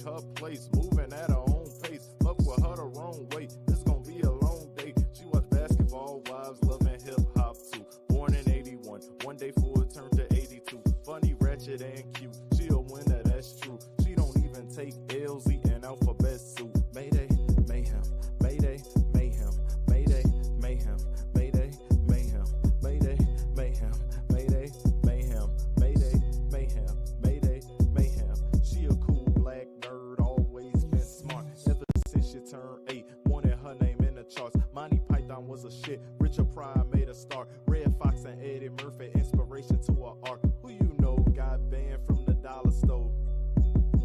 her place, moving at her own pace. Fuck with her the wrong way, this gon' be a long day. She watch Basketball Wives, loving hip hop too. Born in 81, one day forward turned to 82. Funny, ratchet, and cute. She a winner, that's true. She don't even take L's, eating alphabet soup. Mayday, mayhem, mayday, mayhem, mayday, mayhem, mayday, mayhem, mayday, mayhem, mayday, mayhem, mayday, mayhem, mayday, mayhem. She a cool black nerd, always been smart. Ever since she turned 8, wanted her name in the charts. Monty Python was a shit, Richard Pryor made a star. Red Fox and Eddie Murphy, inspiration to her art. Who you know got banned from the dollar store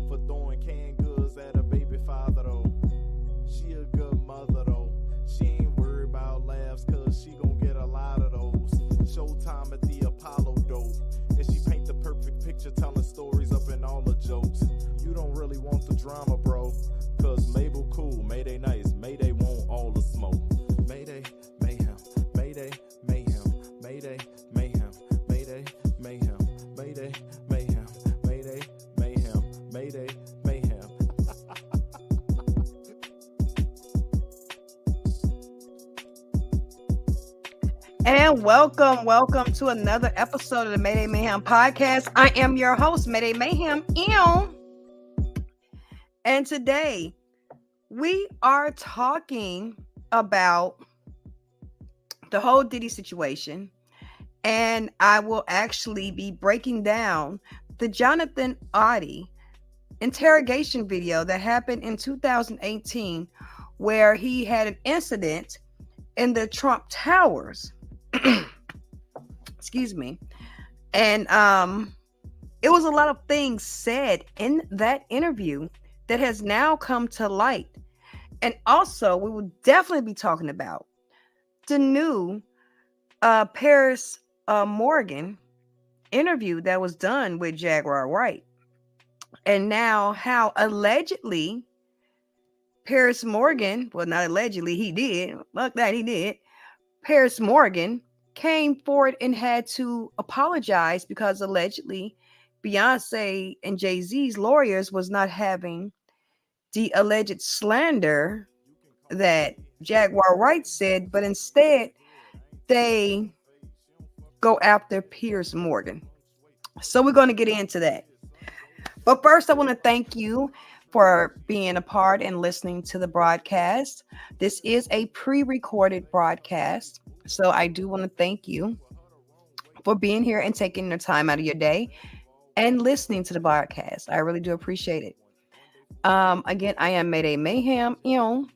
for throwing canned goods at a baby father though. She a good mother though. She ain't worried about laughs cause she gon' get a lot of those. Showtime at the Apollo though. And she paint the perfect picture telling stories up in all the jokes. You don't really want the drama, bro. Cause Mabel cool, Mayday nice, Mayday want all the smoke. Mayday, mayhem, Mayday, mayhem, Mayday, mayhem, Mayday, mayhem, Mayday, mayhem, Mayday, mayhem, Mayday, mayhem. And welcome to another episode of the Mayday Mayhaim podcast. I am your host, Mayday Mayhaim. And today we are talking about the whole Diddy situation. And I will actually be breaking down the Jonathan Oddi interrogation video that happened in 2018, where he had an incident in the Trump Towers. Excuse me. And it was a lot of things said in that interview that has now come to light. And also, we will definitely be talking about the new Paris Morgan interview that was done with Jaguar Wright. And now how allegedly Paris Morgan, well, not allegedly, he did. Look that he did. Paris Morgan came forward and had to apologize because allegedly Beyonce and Jay-Z's lawyers was not having the alleged slander that Jaguar Wright said, but instead they go after Piers Morgan. So we're going to get into that. But first, I want to thank you for being a part and listening to the broadcast. This is a pre-recorded broadcast, so I do want to thank you for being here and taking the time out of your day and listening to the broadcast. I really do appreciate it. Again, I am Mayday Mayhaim.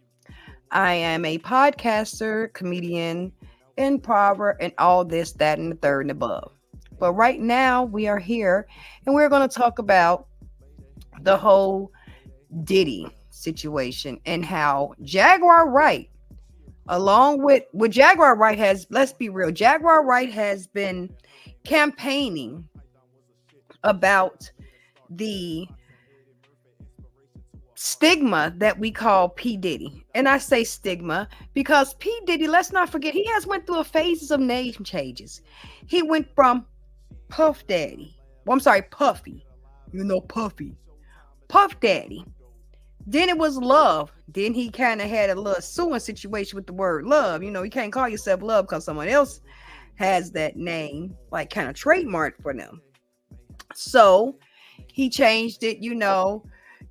I am a podcaster, comedian, improver, and all this, that, and the third and above. But right now, we are here, and we're going to talk about the whole Diddy situation and how Jaguar Wright, along with Jaguar Wright has, let's be real, Jaguar Wright has been campaigning about the stigma that we call P. Diddy. And I say stigma because P. Diddy, let's not forget, he has went through a phases of name changes. He went from Puff Daddy. Well, I'm sorry, Puffy. Puffy. Puff Daddy. Then it was Love. Then he kind of had a little suing situation with the word love. You can't call yourself Love because someone else has that name, like kind of trademarked for them. So he changed it,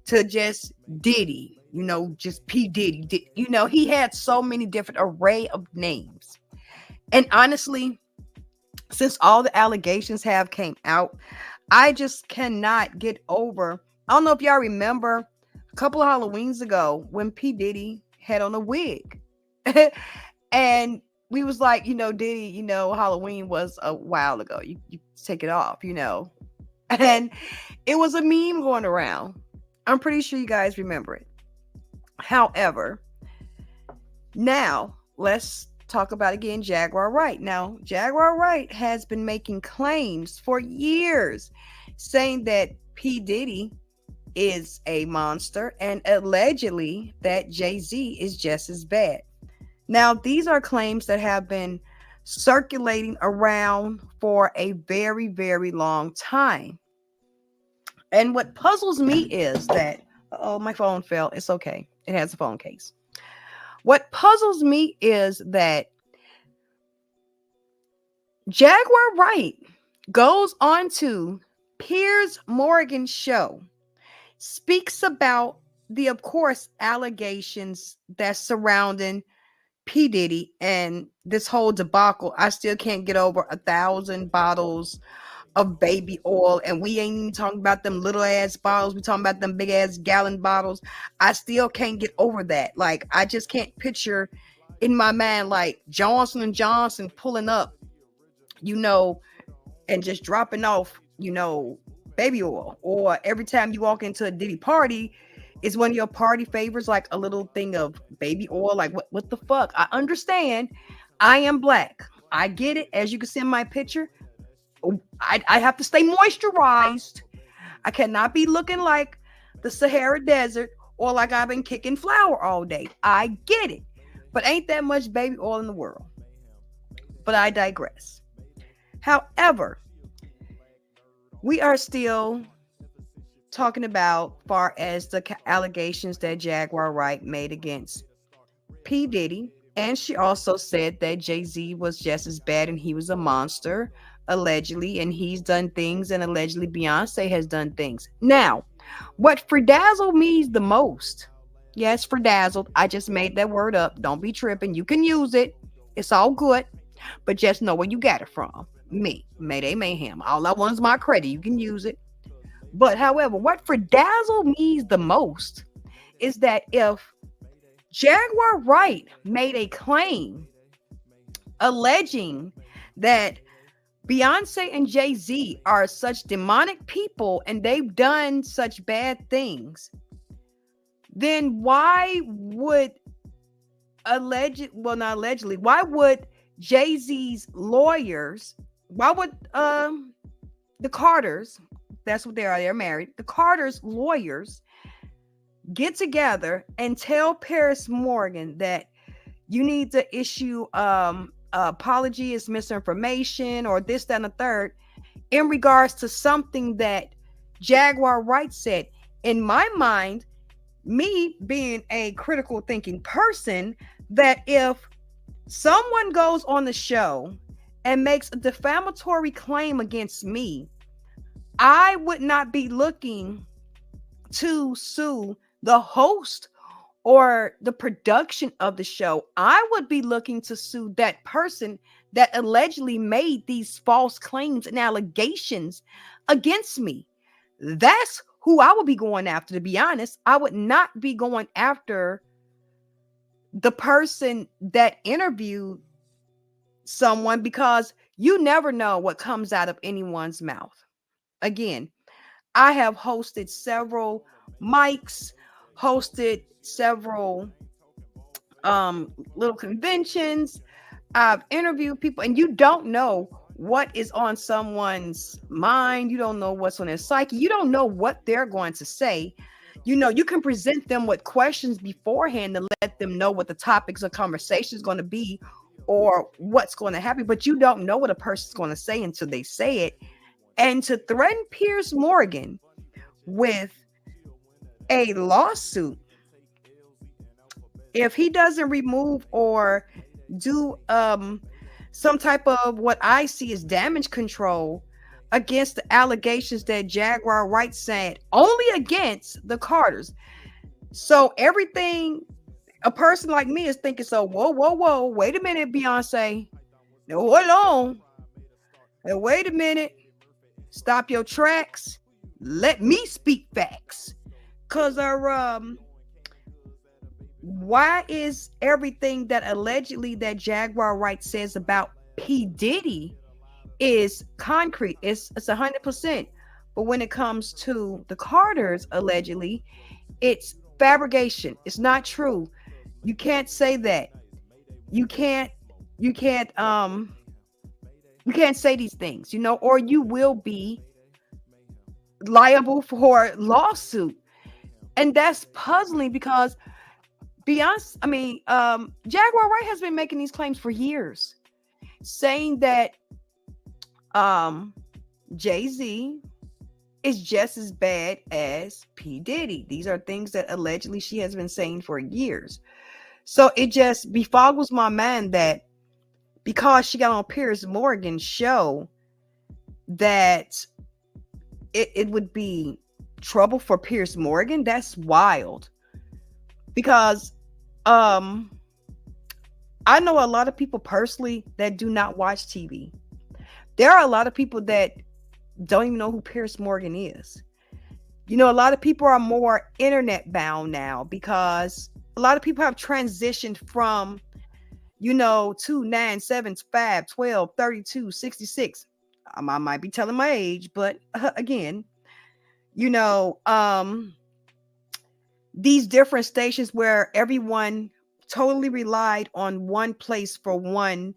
to just Diddy, just P. Diddy. He had so many different array of names. And honestly, since all the allegations have came out, I just cannot get over. I don't know if y'all remember a couple of Halloweens ago when P. Diddy had on a wig. And we was like, Diddy, Halloween was a while ago. You take it off, And it was a meme going around. I'm pretty sure you guys remember it. However, now let's talk about again Jaguar Wright. Now, Jaguar Wright has been making claims for years saying that P. Diddy is a monster and allegedly that Jay-Z is just as bad. Now, these are claims that have been circulating around for a very, very long time. And what puzzles me is that Oh, my phone fell. It's okay. It has a phone case. What puzzles me is that Jaguar Wright goes on to Piers Morgan's show, speaks about the, of course, allegations that's surrounding P. Diddy and this whole debacle. I still can't get over 1,000 bottles of baby oil, and we ain't even talking about them little ass bottles. We talking about them big ass gallon bottles. I still can't get over that. Like, I just can't picture in my mind like Johnson and Johnson pulling up, you know, and just dropping off, you know, baby oil. Or every time you walk into a Diddy party, is one of your party favors like a little thing of baby oil? Like, what the fuck? I understand. I am black. I get it. As you can see in my picture, I have to stay moisturized. I cannot be looking like the Sahara Desert or like I've been kicking flour all day. I get it. But ain't that much baby oil in the world. But I digress. However, we are still talking about far as the allegations that Jaguar Wright made against P. Diddy. And she also said that Jay-Z was just as bad and he was a monster, allegedly, and he's done things, and allegedly Beyonce has done things. Now, what frazzled me the most, yes, frazzled, I just made that word up. Don't be tripping. You can use it. It's all good. But just know where you got it from. Me, Mayday Mayhaim. All I want is my credit. You can use it. But however, what frazzled me the most is that if Jaguar Wright made a claim alleging that Beyonce and Jay-Z are such demonic people and they've done such bad things, then why would why would Jay-Z's lawyers, why would the Carters, that's what they are, they're married, the Carters lawyers get together and tell Piers Morgan that you need to issue apology, is misinformation, or this, that, and the third, in regards to something that Jaguar Wright said? In my mind, me being a critical thinking person, that if someone goes on the show and makes a defamatory claim against me, I would not be looking to sue the host or the production of the show. I would be looking to sue that person that allegedly made these false claims and allegations against me. That's who I would be going after, to be honest. I would not be going after the person that interviewed someone, because you never know what comes out of anyone's mouth. Again, I have hosted several mics, hosted several little conventions. I've interviewed people, and you don't know what is on someone's mind. You don't know what's on their psyche. You don't know what they're going to say. You know, you can present them with questions beforehand to let them know what the topics of conversation is going to be or what's going to happen, but you don't know what a person's going to say until they say it. And to threaten Piers Morgan with a lawsuit if he doesn't remove or do some type of what I see as damage control against the allegations that Jaguar Wright said only against the Carters. So everything a person like me is thinking, so whoa, wait a minute, Beyonce. Now, hold on. Now, wait a minute. Stop your tracks. Let me speak facts. Cause why is everything that allegedly that Jaguar Wright says about P. Diddy is concrete? It's 100%. But when it comes to the Carters, allegedly, it's fabrication. It's not true. You can't say that. You can't say these things, you know, or you will be liable for lawsuit. And that's puzzling because Jaguar Wright has been making these claims for years, saying that Jay-Z is just as bad as P. Diddy. These are things that allegedly she has been saying for years. So it just befoggles my mind that because she got on Piers Morgan's show, that it would be trouble for Piers Morgan. That's wild. Because I know a lot of people personally that do not watch TV. There are a lot of people that don't even know who Piers Morgan is. You know, a lot of people are more internet bound now because a lot of people have transitioned from, 2, 9, 7, 5, 12, 32, 66. I might be telling my age, but again, these different stations where everyone totally relied on one place for one,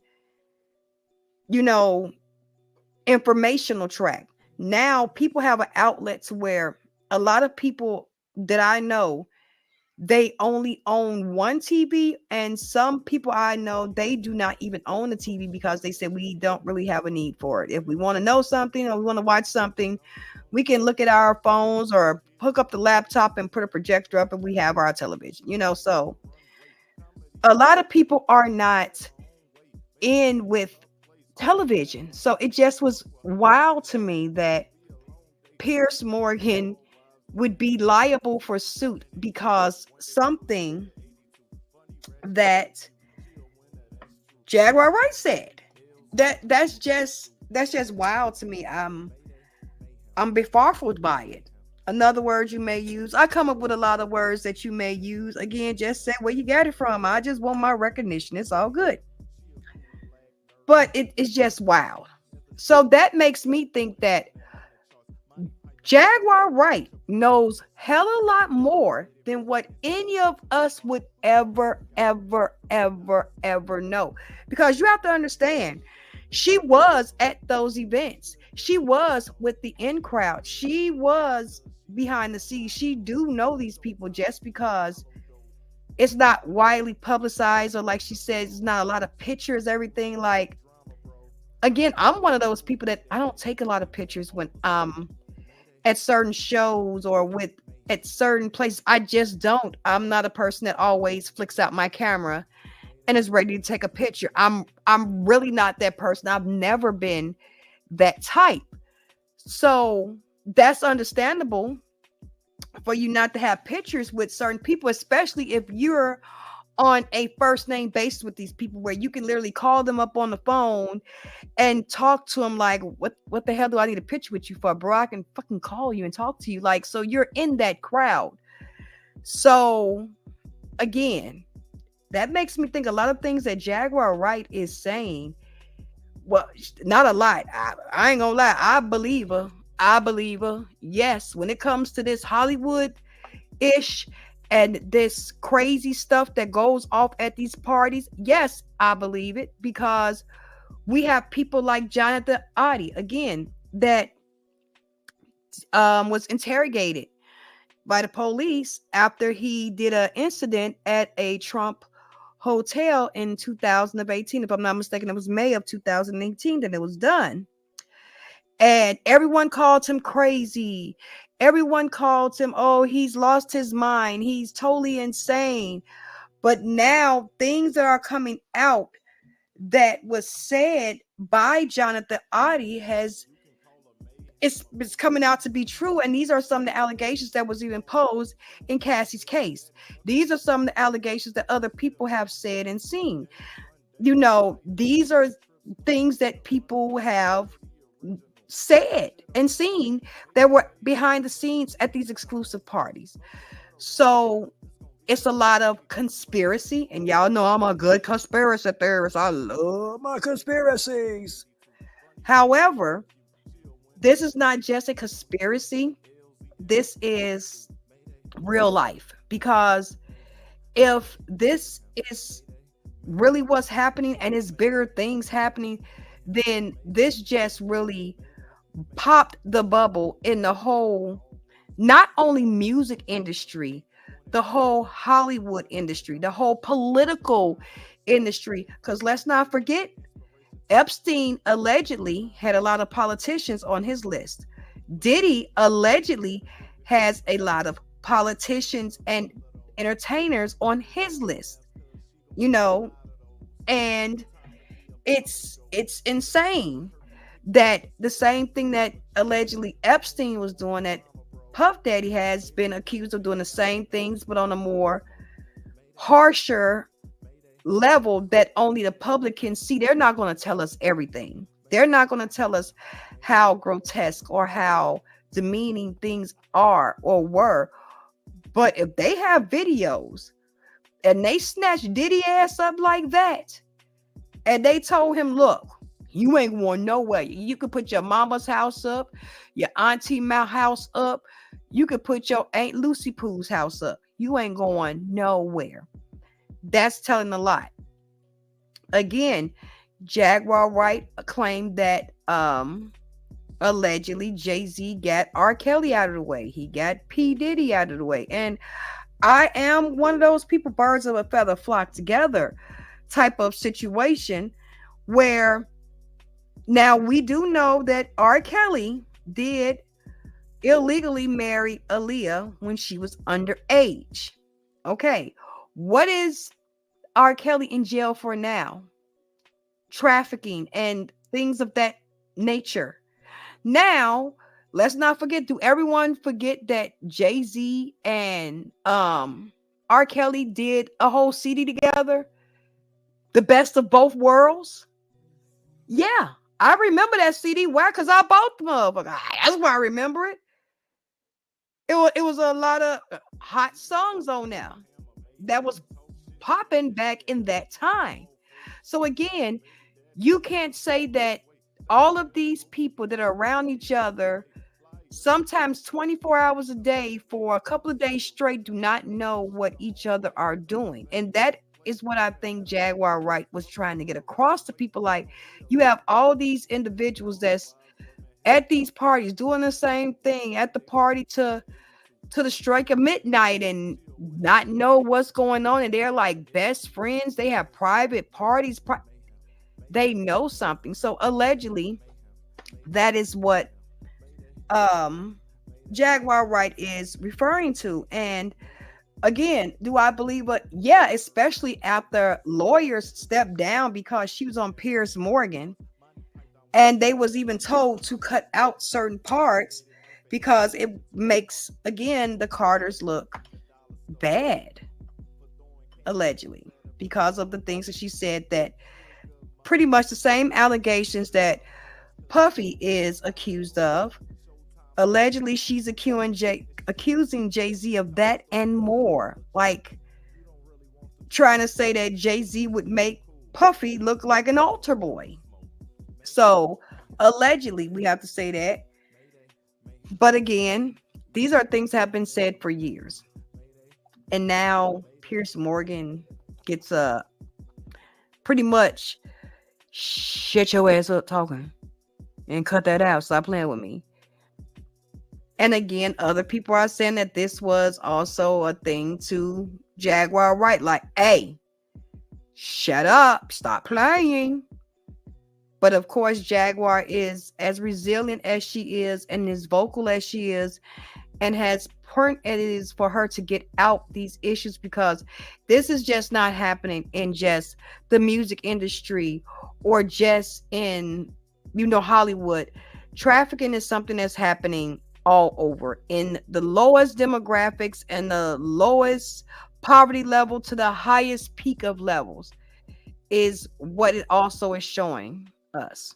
informational track. Now people have an outlet to where a lot of people that I know, they only own one TV, and some people I know, they do not even own a TV because they said we don't really have a need for it. If we want to know something or we want to watch something, we can look at our phones or hook up the laptop and put a projector up and we have our television, so a lot of people are not in with television. So it just was wild to me that Piers Morgan would be liable for suit because something that Jaguar Wright said. That's just wild to me. I'm befuddled by it. Another word you may use. I come up with a lot of words that you may use. Again, just say where you got it from. I just want my recognition. It's all good. But it's just wild. So that makes me think that Jaguar Wright knows hella lot more than what any of us would ever know. Because you have to understand, she was at those events. She was with the in crowd. She was behind the scenes. She do know these people just because it's not widely publicized, or like she says, it's not a lot of pictures, everything. Like, again, I'm one of those people that I don't take a lot of pictures when at certain shows or at certain places. I just don't. I'm not a person that always flicks out my camera and is ready to take a picture. I'm really not that person. I've never been that type. So that's understandable for you not to have pictures with certain people, especially if you're on a first name basis with these people where you can literally call them up on the phone and talk to them like, what the hell do I need a picture with you for, bro? I can fucking call you and talk to you. Like, so you're in that crowd. So again, that makes me think a lot of things that Jaguar Wright is saying. Well, not a lot. I ain't gonna lie. I believe her. Yes, when it comes to this Hollywood-ish and this crazy stuff that goes off at these parties, yes, I believe it, because we have people like Jonathan Oddi, again, that was interrogated by the police after he did an incident at a Trump hotel in 2018. If I'm not mistaken, it was May of 2018 that it was done. And everyone called him crazy. Everyone called him, oh, he's lost his mind. He's totally insane. But now things that are coming out that was said by Jonathan Oddi it's coming out to be true. And these are some of the allegations that was even posed in Cassie's case. These are some of the allegations that other people have said and seen. These are things that people have said and seen that were behind the scenes at these exclusive parties. So it's a lot of conspiracy, and y'all know I'm a good conspiracy theorist. I love my conspiracies. However, this is not just a conspiracy. This is real life, because if this is really what's happening and it's bigger things happening, then this just really popped the bubble in the whole, not only music industry, the whole Hollywood industry, the whole political industry. Because let's not forget, Epstein allegedly had a lot of politicians on his list. Diddy allegedly has a lot of politicians and entertainers on his list, you know, and it's insane that the same thing that allegedly Epstein was doing, that Puff Daddy has been accused of doing the same things, but on a more harsher level that only the public can see. They're not going to tell us everything. They're not going to tell us how grotesque or how demeaning things are or were. But if they have videos and they snatch Diddy ass up like that, and they told him, look, you ain't going nowhere. You could put your mama's house up, your auntie Mal house up. You could put your Aunt Lucy Poo's house up. You ain't going nowhere. That's telling a lot. Again, Jaguar Wright claimed that allegedly Jay-Z got R. Kelly out of the way. He got P. Diddy out of the way. And I am one of those people, birds of a feather flock together type of situation, where now we do know that R. Kelly did illegally marry Aaliyah when she was underage. Okay. What is R. Kelly in jail for now? Trafficking and things of that nature. Now, let's not forget, do everyone forget that Jay-Z and R. Kelly did a whole CD together? The Best of Both Worlds? Yeah, I remember that CD. Why? Because I bought the motherfucker. That's why I remember it. It was a lot of hot songs on there that was popping back in that time. So again, you can't say that all of these people that are around each other, sometimes 24 hours a day for a couple of days straight, do not know what each other are doing. And that is what I think Jaguar Wright was trying to get across to people. Like, you have all these individuals that's at these parties doing the same thing at the party to the strike of midnight and not know what's going on, and they're like best friends. They have private parties. They know something. So allegedly, that is what Jaguar Wright is referring to. And again, do I believe it? Yeah, especially after lawyers stepped down because she was on Piers Morgan, and they was even told to cut out certain parts because it makes, again, the Carters look bad, allegedly, because of the things that she said, that pretty much the same allegations that Puffy is accused of. Allegedly, she's accusing Jay-Z of that and more, like trying to say that Jay-Z would make Puffy look like an altar boy. So allegedly, we have to say that. But again, these are things that have been said for years. And now Piers Morgan gets pretty much shut your ass up talking and cut that out. Stop playing with me. And again, other people are saying that this was also a thing to Jaguar Wright. Like, hey, shut up. Stop playing. But of course, Jaguar is as resilient as she is and as vocal as she is, and has important it is for her to get out these issues, because this is just not happening in just the music industry or just in, Hollywood. Trafficking is something that's happening all over, in the lowest demographics and the lowest poverty level to the highest peak of levels, is what it also is showing us.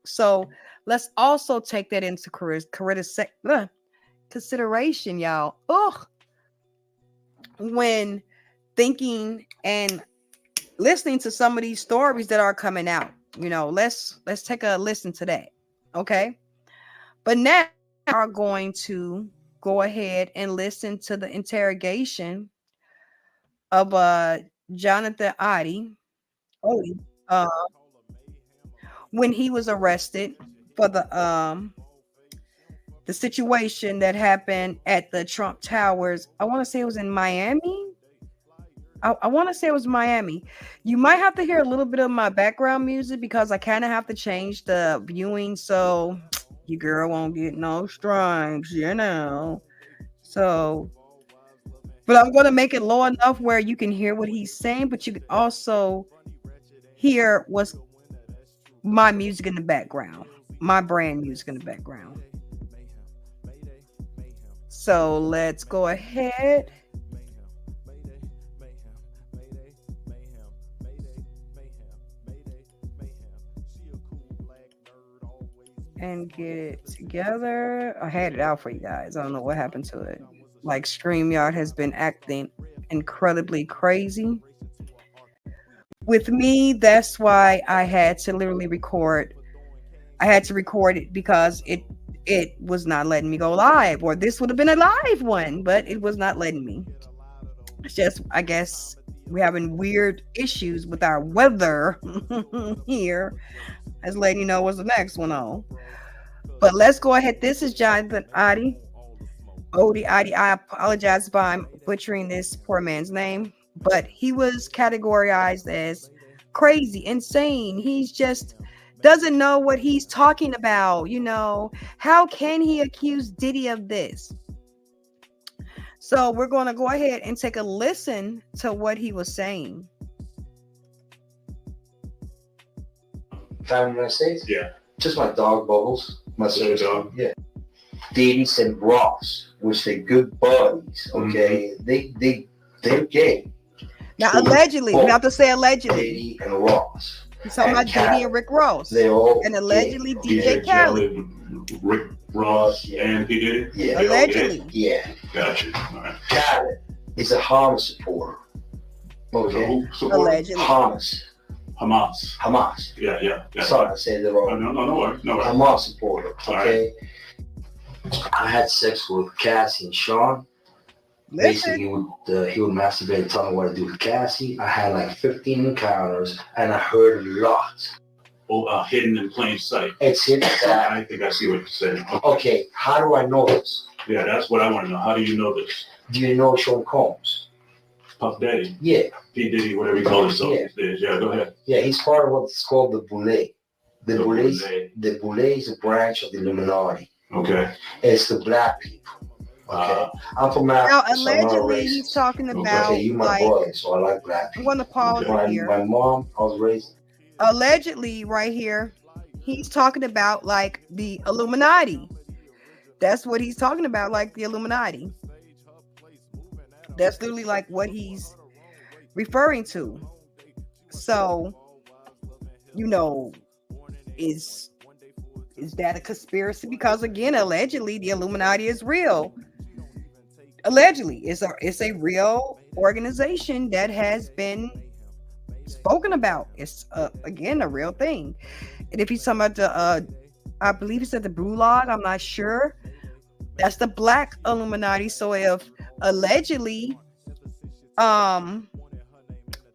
So let's also take that into consideration, y'all. When thinking and listening to some of these stories that are coming out, let's take a listen to that. Okay. But now we are going to go ahead and listen to the interrogation of Jonathan Oddi, when he was arrested for the situation that happened at the Trump Towers. I want to say it was in Miami. I want to say it was Miami. You might have to hear a little bit of my background music because I kind of have to change the viewing. So Your girl won't get no strikes, So, but I'm going to make it low enough where you can hear what he's saying, but you can also hear what's my music in the background, my brand music in the background. So let's go ahead and get it together. I had it out for you guys. I don't know what happened to it. Like StreamYard has been acting incredibly crazy with me. That's why I had to literally record. I had to record it because it was not letting me go live, or this would have been a live one, but it was not letting me. It's just, I guess we're having weird issues with our weather here. As letting you know what's the next one on. But let's go ahead. This is Jonathan Oddi. Oddi. I apologize if I'm butchering this poor man's name, but he was categorized as crazy, insane. He's just doesn't know what he's talking about. How can he accuse Diddy of this? So we're going to go ahead and take a listen to what he was saying. Found in the United States? Yeah. Just my dog Bubbles. My Your dog? Yeah. Diddy and Ross, which they're good buddies. Okay, they're gay. Now, allegedly, we have to say allegedly. Diddy and Ross. He's talking about Diddy and Rick Ross. They all and allegedly gay. DJ Khaled. Rick Ross and P. Diddy? Yeah. Allegedly. Yeah. Gotcha. All right. Khaled is a Hamas supporter. Okay. Allegedly. Hamas. Yeah. Sorry, I said it wrong. No. Hamas supporter. Okay. Right. I had sex with Cassie and Sean. Basically, he would masturbate and tell me what to do with Cassie. I had like 15 encounters, and I heard a lot. Hidden in plain sight. It's hidden. I think I see what you're saying. Okay, how do I know this? Yeah, that's what I want to know. How do you know this? Do you know Sean Combs? Puff Daddy? Yeah. P. Diddy, whatever you call himself these days. Yeah, go ahead. Yeah, he's part of what's called the Boule. The Boule is a branch of the Illuminati. Okay. It's the black people. Okay. I'm from Africa. Now, allegedly, he's talking about. Okay, you my boy, so I like black people. I'm going to pause right here. My mom, I was raised. Allegedly, right here, he's talking about like the Illuminati. That's what he's talking about, like the Illuminati. That's literally like what he's referring to. So, is that a conspiracy? Because again, allegedly, the Illuminati is real. Allegedly, it's a real organization that has been spoken about. It's again a real thing. And if he's talking about the I believe he said the Blue Log, I'm not sure. That's the black Illuminati. So if allegedly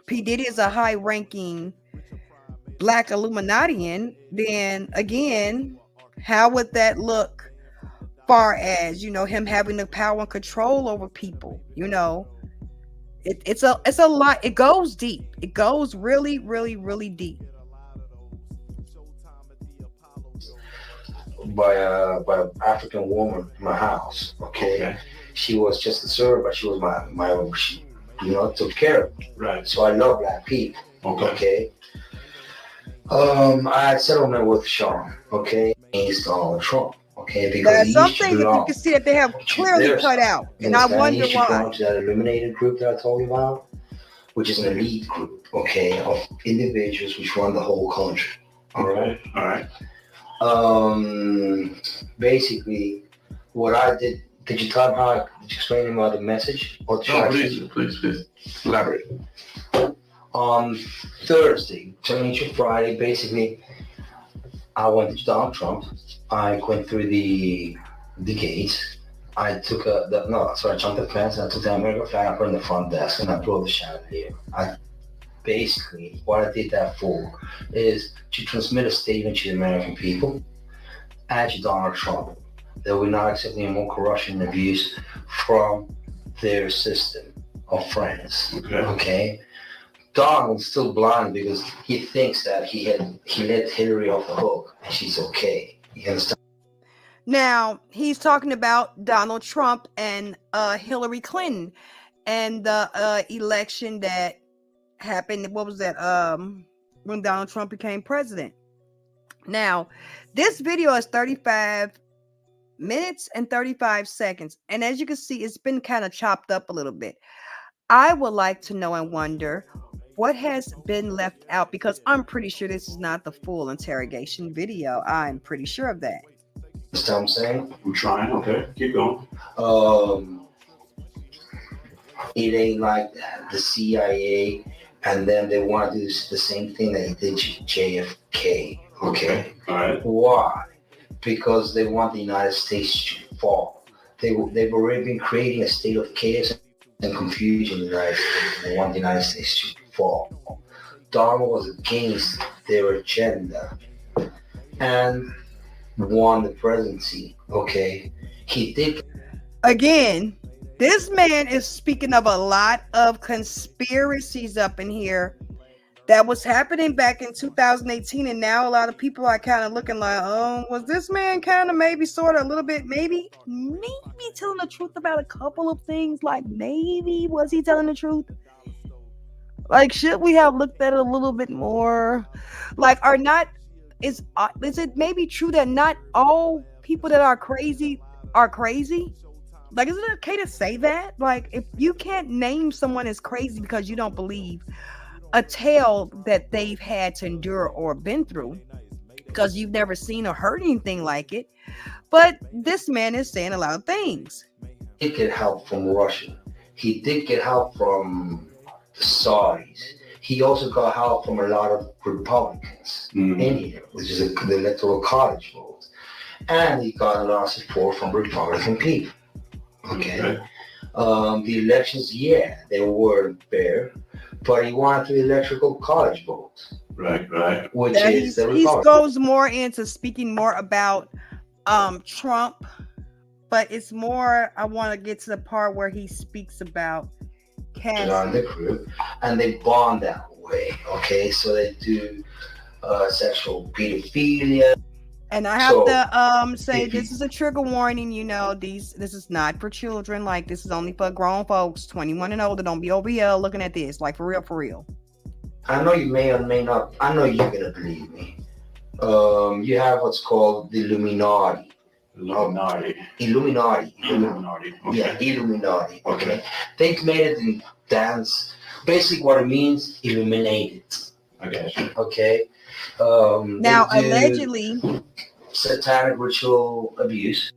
P. Diddy is a high-ranking black Illuminatian, then again, how would that look far as him having the power and control over people? It's a lot. It goes deep. It goes really, really, really deep. By an African woman in my house. Okay. She was just a server, but she was my she, took care of me. Right. So I love black people. Okay. I had settlement with Sean. Okay. He's Donald Trump. Okay. Because there's something that you can see that they have clearly cut out, and I wonder why. Belong to that illuminated group that I told you about, which is an elite group. Okay, of individuals which run the whole country. All right. Basically, what I did you tell him how? Did you explain him about the message? Or Please elaborate. On Thursday, to Friday, basically, I went to Donald Trump. I went through the gates. I took I jumped the fence. I took the American flag. I put it in the front desk, and I blew the chandelier. Basically, what I did that for is to transmit a statement to the American people and to Donald Trump that we're not accepting any more corruption and abuse from their system of friends. Okay? Donald's still blind because he thinks that he let Hillary off the hook and she's okay. You understand? Now he's talking about Donald Trump and Hillary Clinton and the election that happened. What was that? When Donald Trump became president. Now, this video is 35 minutes and 35 seconds. And as you can see, it's been kind of chopped up a little bit. I would like to know and wonder what has been left out, because I'm pretty sure this is not the full interrogation video. I'm pretty sure of that. That's what I'm saying. I'm trying. Okay, keep going. It ain't like that. The CIA, and then they want to do the same thing that they did JFK. Okay. All right. Why? Because they want the United States to fall. They've already been creating a state of chaos and confusion in the United States. They want the United States to fall. Donald was against their agenda and won the presidency. Okay. He did. Again, this man is speaking of a lot of conspiracies up in here that was happening back in 2018, and now a lot of people are kind of looking like, oh, was this man kind of maybe sort of a little bit maybe telling the truth about a couple of things? Like, maybe was he telling the truth? Like, should we have looked at it a little bit more? Like, is it maybe true that not all people that are crazy are crazy? Like, is it okay to say that? Like, if you can't name someone as crazy because you don't believe a tale that they've had to endure or been through, because you've never seen or heard anything like it. But this man is saying a lot of things. He did get help from Russia. He did get help from the Saudis. He also got help from a lot of Republicans in here, which is the electoral college vote. And he got a lot of support from Republican people. Okay. The elections, they weren't fair, but he wanted the electoral college vote. Right. Which is the Republican. He goes more into speaking more about Trump, but it's more, I want to get to the part where he speaks about on the crew, and they bond that way. Okay, so they do sexual pedophilia. And I have to say, this is a trigger warning. You know, this is not for children. Like, this is only for grown folks, 21 and older. Don't be over here looking at this. Like, for real. I know you may or may not. I know you're gonna believe me. You have what's called the Illuminati. Illuminati. Okay. Yeah, Illuminati. Okay. They made it in dance. Basically, what it means, illuminated. I got you. Okay. Now, allegedly, satanic ritual abuse.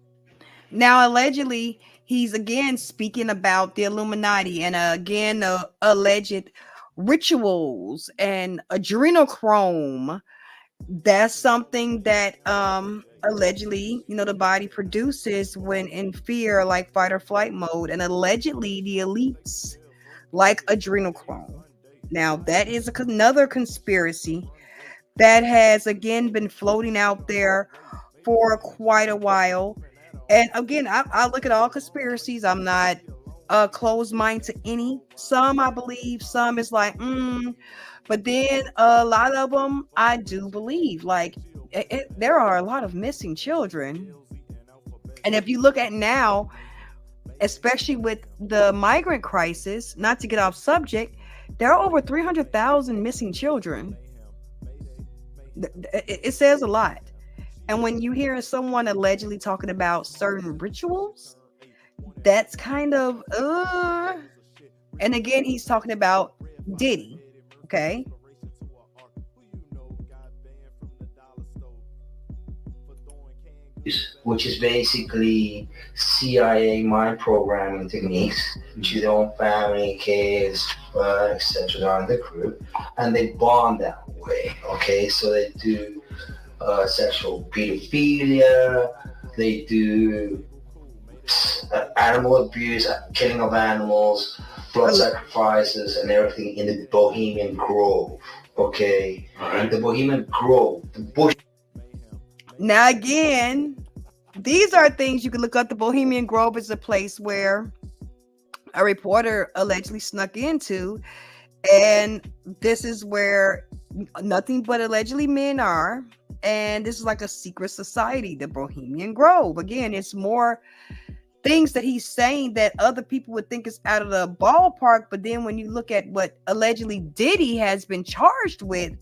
Now, allegedly, he's again speaking about the Illuminati and again alleged rituals and adrenochrome. That's something that allegedly, the body produces when in fear, like fight or flight mode, and allegedly the elites like adrenochrome. Now, that is another conspiracy that has again been floating out there for quite a while. And again, I look at all conspiracies. I'm not closed mind to any. Some I believe, some is like, but then a lot of them I do believe. Like, there are a lot of missing children. And if you look at now, especially with the migrant crisis, not to get off subject, there are over 300,000 missing children. It says a lot. And when you hear someone allegedly talking about certain rituals, that's kind of and again, he's talking about Diddy. Okay. Which is basically CIA mind programming techniques to their own family, kids, etc. on the crew, and they bond that way. Okay, so they do sexual pedophilia, they do animal abuse, killing of animals, blood sacrifices, and everything in the Bohemian Grove. Okay, right. The Bohemian Grove, the bush. Now again, these are things you can look up. The Bohemian Grove is a place where a reporter allegedly snuck into, and this is where nothing but allegedly men are. And this is like a secret society, the Bohemian Grove. Again, it's more things that he's saying that other people would think is out of the ballpark. But then when you look at what allegedly Diddy has been charged with,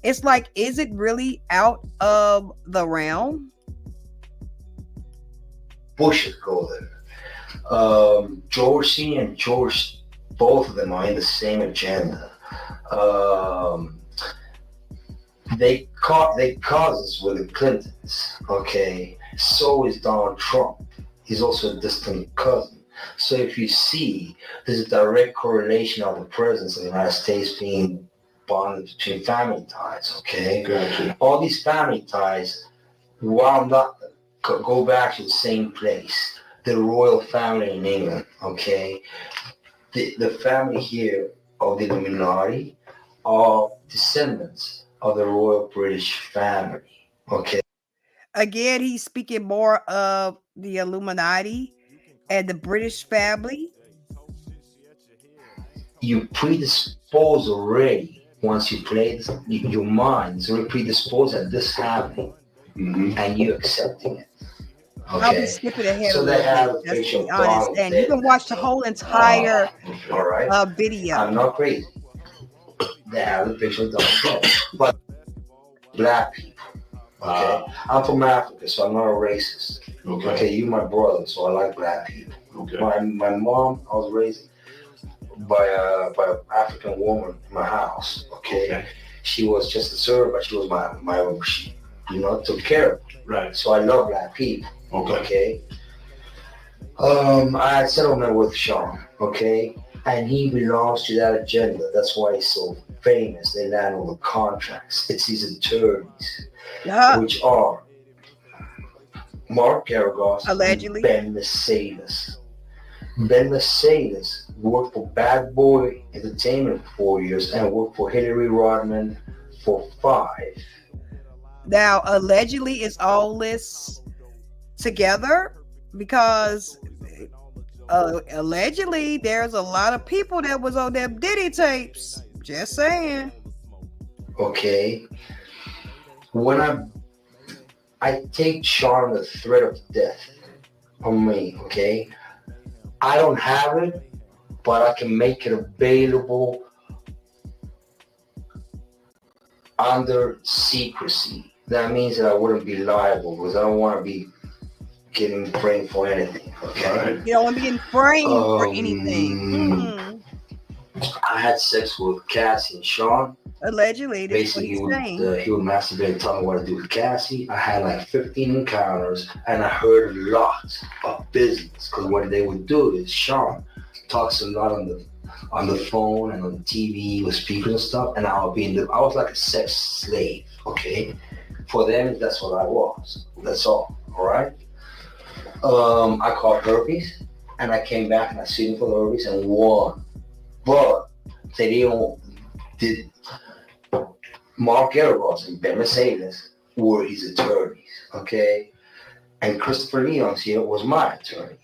it's like, is it really out of the realm? Bush go there. George C. and George, both of them are in the same agenda. They cousins with the Clintons, okay? So is Donald Trump. He's also a distant cousin. So if you see, there's a direct correlation of the presence of the United States being bonded between family ties, okay? Gotcha. All these family ties wound up, go back to the same place, the royal family in England, okay? The family here of the Illuminati are descendants of the royal British family, okay? Again, he's speaking more of the Illuminati and the British family. You predispose already once you play this, your mind is already predisposed at this happening, and you accepting it. Okay. I'll be skipping ahead So a they have little a bit, just picture to of be honest. Donald And you can watch the whole entire all right. video. I'm not crazy. They have a picture of Donald Trump, but black people. Okay, I'm from Africa, so I'm not a racist. Okay, you my brother, so I like black people. Okay. My mom, I was raised by an African woman in my house. Okay, she was just a servant, but she was my she, took care of me. Right. So I love black people. Okay. I had settlement with Sean. Okay, and he belongs to that agenda. That's why he's so famous. They land all the contracts. It's his attorneys. Which are Mark Garagos allegedly, and Ben Mercedes. Ben Mercedes worked for Bad Boy Entertainment for 4 years and worked for Hillary Rodman for 5. Now, allegedly, it's all this together because allegedly there's a lot of people that was on them Diddy tapes. Just saying. Okay. When I take Sean the threat of death on me, okay? I don't have it, but I can make it available under secrecy. That means that I wouldn't be liable because I don't want to be getting framed for anything, okay? You don't want to be getting framed for anything. I had sex with Cassie and Sean. Allegedly, basically he would masturbate and tell me what to do with Cassie. I had like 15 encounters and I heard a lot of business because what they would do is Sean talks a lot on the phone and on the TV with speakers and stuff, and I was like a sex slave, okay? For them, that's what I was. That's all right? I caught herpes and I came back and I sued him for the herpes and won. But they did Mark Garagos and Ben Mercedes were his attorneys, okay? And Christopher Leon's here was my attorney.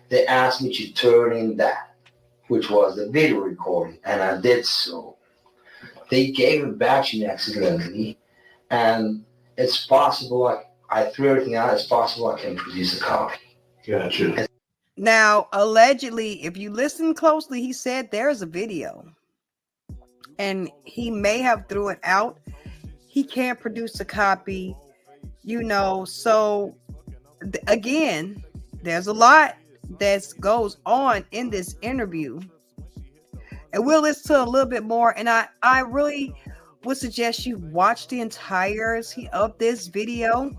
They asked me to turn in that, which was the video recording, and I did so. They gave it back to me accidentally, and it's possible I threw everything out. It's possible I can produce a copy. Gotcha. Now, allegedly, if you listen closely, he said there's a video. And he may have threw it out. He can't produce a copy, So, again, there's a lot that goes on in this interview. And we'll listen to a little bit more. And I really would suggest you watch the entirety of this video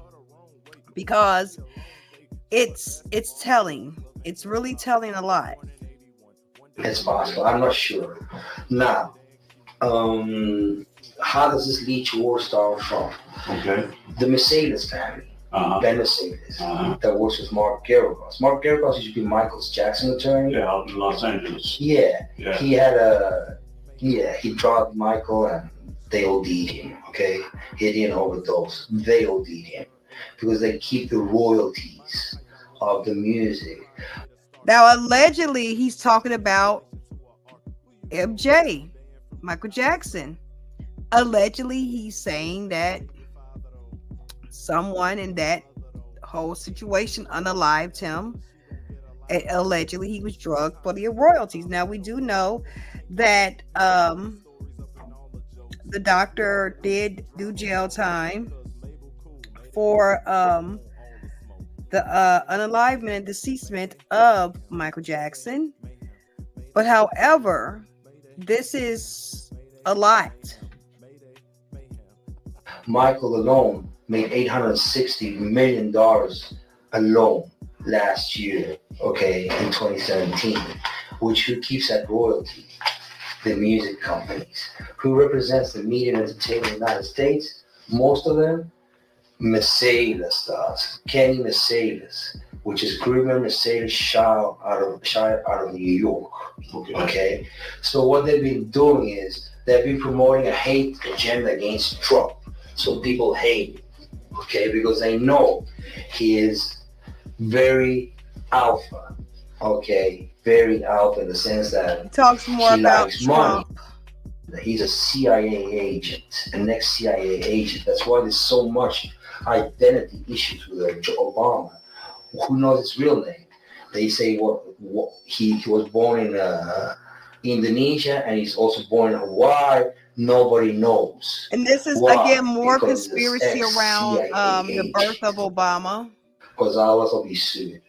because it's telling. It's really telling a lot. It's possible. I'm not sure. Now, how does this lead to war Donald Trump? Okay. The Mercedes family, Ben Mercedes, that works with Mark Garagos. Mark Garagos used to be Michael Jackson's attorney. Yeah, out in Los Angeles. Yeah. He had he drugged Michael and they OD'd him, okay? He didn't overdose. They OD'd him because they keep the royalties of the music. Now, allegedly, he's talking about MJ, Michael Jackson, Allegedly, he's saying that someone in that whole situation unalived him. And allegedly, he was drugged for the royalties. Now, we do know that the doctor did do jail time for the unalivement and deceasement of Michael Jackson. But however, this is a lot. Michael alone made $860 million alone last year, okay, in 2017, which who keeps that royalty? The music companies. Who represents the media and entertainment in the United States? Most of them, Mercedes does. Kenny Mercedes, which is Gruber Mercedes child out of New York. Okay? So what they've been doing is they've been promoting a hate agenda against Trump. So people hate him. Okay? Because they know he is very alpha. Okay? Very alpha in the sense that He talks more he about likes Trump. money. He's a CIA agent, an ex-CIA agent. That's why there's so much identity issues with Obama. Who knows his real name? They say what he was born in Indonesia, and he's also born in Hawaii. Nobody knows. And this is Why? again more Because he's conspiracy around ex-CIA the birth of Obama. Because I was will be sued.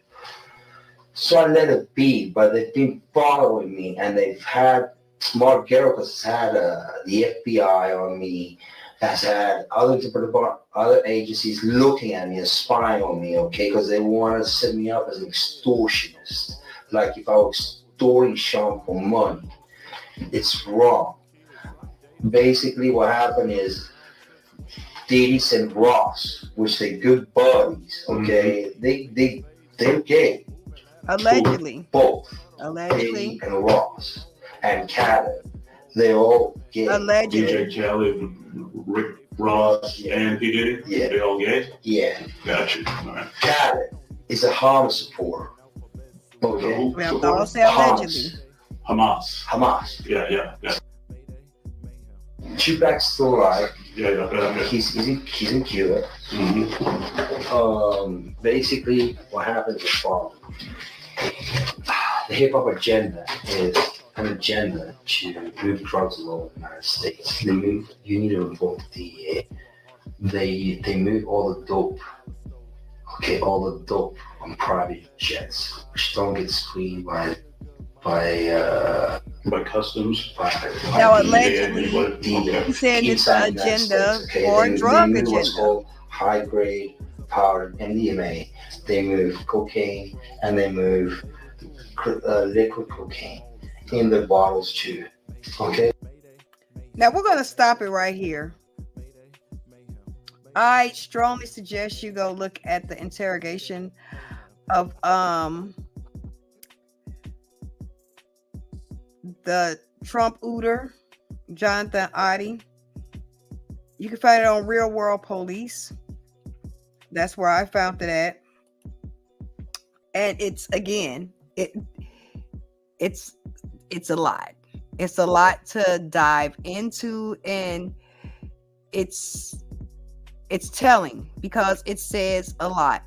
So I let it be, but they've been following me, and they've had Mark Garrett has had the FBI on me, has had other agencies looking at me and spying on me, okay, because they want to set me up as an extortionist, like if I was extorting Sean for money. It's wrong. Basically, what happened is Diddy and Ross, which they're good buddies, okay, they're gay. Allegedly. Both. Allegedly. Diddy and Ross and Khaled, they all gay. Allegedly. DJ Khaled, Rick Ross, and P. Diddy? Yeah. They all gay? Yeah. Gotcha. All right. Khaled is a Hamas supporter. Okay. We have to all say allegedly. Hamas. Yeah. Tupac's still alive. Yeah. He's in Cuba. Mm-hmm. Basically, what happens is following. The hip hop agenda is an agenda to move drugs along the United States. You need to reform the DEA. They move all the dope. Okay, all the dope on private jets, which don't get screened by customs. Now, DEA. allegedly, he said it's an agenda for a drug they move what's agenda. called high grade powder MDMA. They move cocaine, and they move liquid cocaine in the bottles too. Okay. Now we're gonna stop it right here. I strongly suggest you go look at the interrogation of the Trump ooter, Jonathan Oddi. You can find it on Real World Police. That's where I found it at. And it's again, it's a lot. It's a lot to dive into, and it's telling because it says a lot.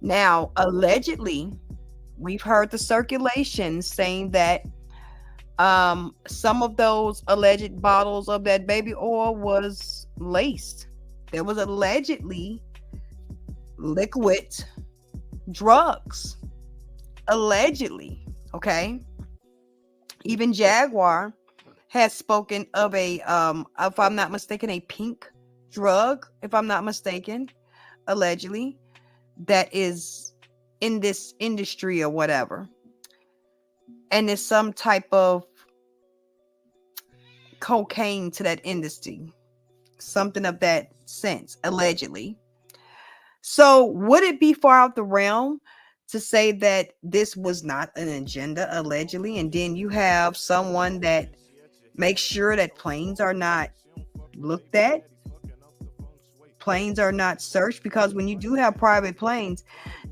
Now, allegedly, we've heard the circulation saying that some of those alleged bottles of that baby oil was laced. There was allegedly liquid drugs. Allegedly, okay? Even Jaguar has spoken of a, if I'm not mistaken, a pink drug, if I'm not mistaken, allegedly, that is in this industry or whatever. And it's some type of cocaine to that industry. Something of that sense, allegedly. So would it be far out the realm to say that this was not an agenda, allegedly, and then you have someone that makes sure that planes are not looked at, planes are not searched? Because when you do have private planes,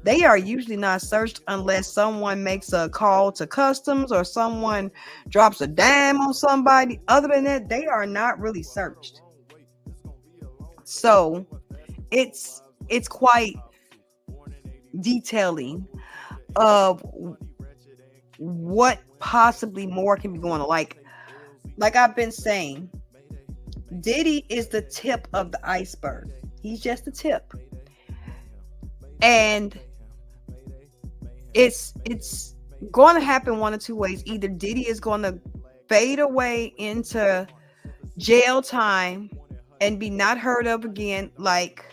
they are usually not searched unless someone makes a call to customs or someone drops a dime on somebody. Other than that, they are not really searched. So it's quite detailing of what possibly more can be going on. Like I've been saying, Diddy is the tip of the iceberg. He's just the tip. And it's going to happen one of two ways. Either Diddy is going to fade away into jail time and be not heard of again, like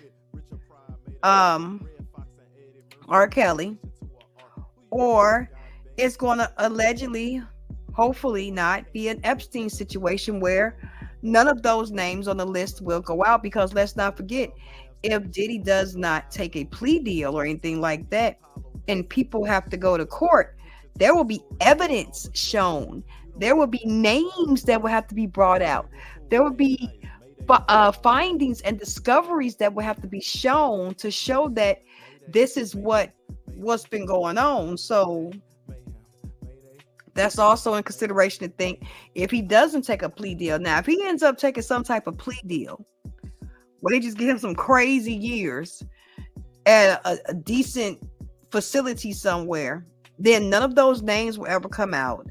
R. Kelly, or it's going to allegedly, hopefully not, be an Epstein situation where none of those names on the list will go out, because let's not forget, if Diddy does not take a plea deal or anything like that, and people have to go to court, there will be evidence shown. There will be names that will have to be brought out. There will be findings and discoveries that will have to be shown to show that this is what's been going on. So that's also in consideration to think, if he doesn't take a plea deal. Now, if he ends up taking some type of plea deal where they just give him some crazy years at a decent facility somewhere, then none of those names will ever come out.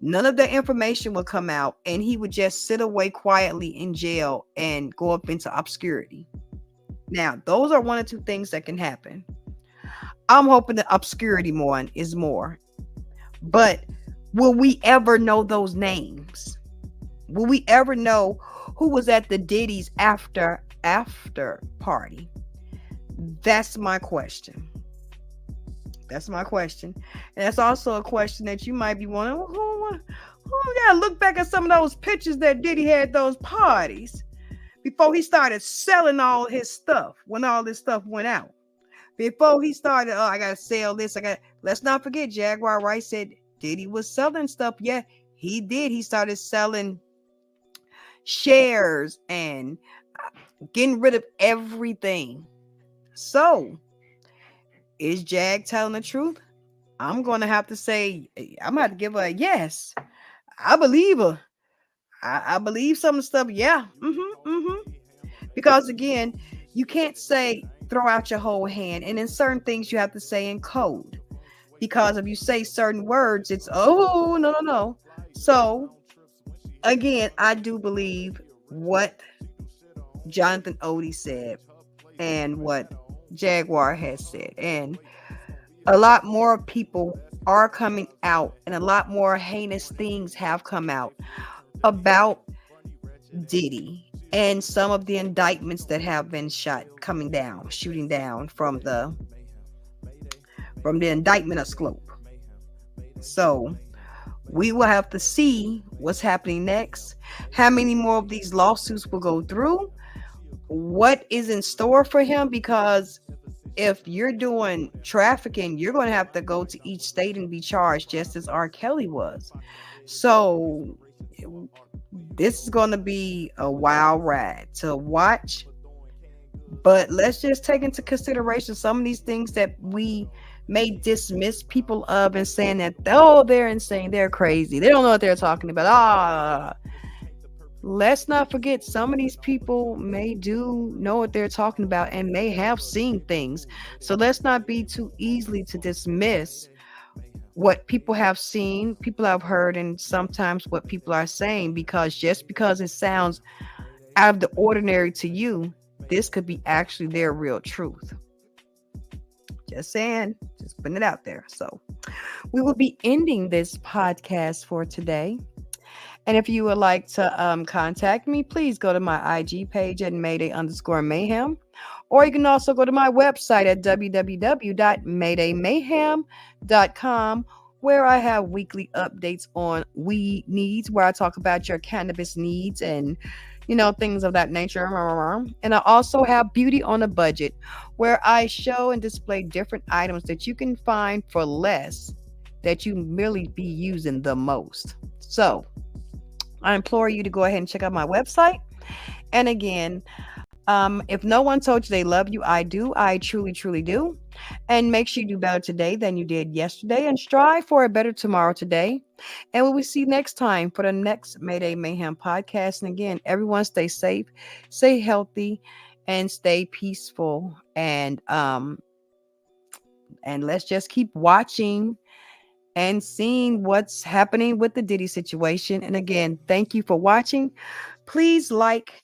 None of the information will come out, and he would just sit away quietly in jail and go up into obscurity. Now, those are one or two things that can happen. I'm hoping the obscurity one is more. But will we ever know those names? Will we ever know who was at the Diddy's after party? That's my question. That's my question. And that's also a question that you might be wondering, who gotta look back at some of those pictures that Diddy had those parties before he started selling all his stuff, when all this stuff went out. Before he started, I gotta sell this. Let's not forget, Jaguar Wright said Diddy was selling stuff. Yeah, he did. He started selling shares and getting rid of everything. So, is Jag telling the truth? I'm going to have to say, I'm going to have to give her a yes. I believe her. I believe some of the stuff. Yeah. Because again, you can't say throw out your whole hand. And in certain things, you have to say in code. Because if you say certain words, it's, oh, no. So, again, I do believe what Jonathan Oddi said and what Jaguar has said. And a lot more people are coming out, and a lot more heinous things have come out about Diddy and some of the indictments that have been shooting down from the indictment of Slope. So we will have to see what's happening next, how many more of these lawsuits will go through, what is in store for him, because if you're doing trafficking, you're going to have to go to each state and be charged, just as R. Kelly was. So this is going to be a wild ride to watch. But let's just take into consideration some of these things that we may dismiss people of, and saying that, oh, they're insane, they're crazy, they don't know what they're talking about. Let's not forget, some of these people may do know what they're talking about and may have seen things. So let's not be too easily to dismiss what people have seen, people have heard, and sometimes what people are saying, because just because it sounds out of the ordinary to you, this could be actually their real truth. Just saying, just putting it out there. So we will be ending this podcast for today. And if you would like to contact me, please go to my IG page at Mayday_Mayhem. Or you can also go to my website at www.maydaymayhaim.com, where I have weekly updates on weed needs, where I talk about your cannabis needs and, things of that nature. And I also have Beauty on a Budget, where I show and display different items that you can find for less, that you merely be using the most. So I implore you to go ahead and check out my website. And again, if no one told you they love you, I do. I truly, truly do. And make sure you do better today than you did yesterday, and strive for a better tomorrow today. And we will see you next time for the next Mayday Mayhem podcast. And again, everyone stay safe, stay healthy, and stay peaceful. And let's just keep watching and seeing what's happening with the Diddy situation. And again, thank you for watching. Please like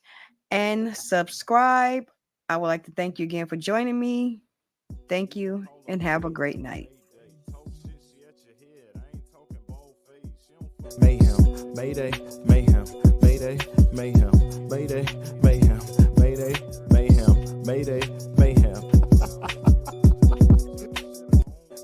and subscribe. I would like to thank you again for joining me. Thank you and have a great night. Mayhem, Mayday, Mayhem, Mayday, Mayhem, Mayday, Mayhem, Mayday, Mayhem, Mayday.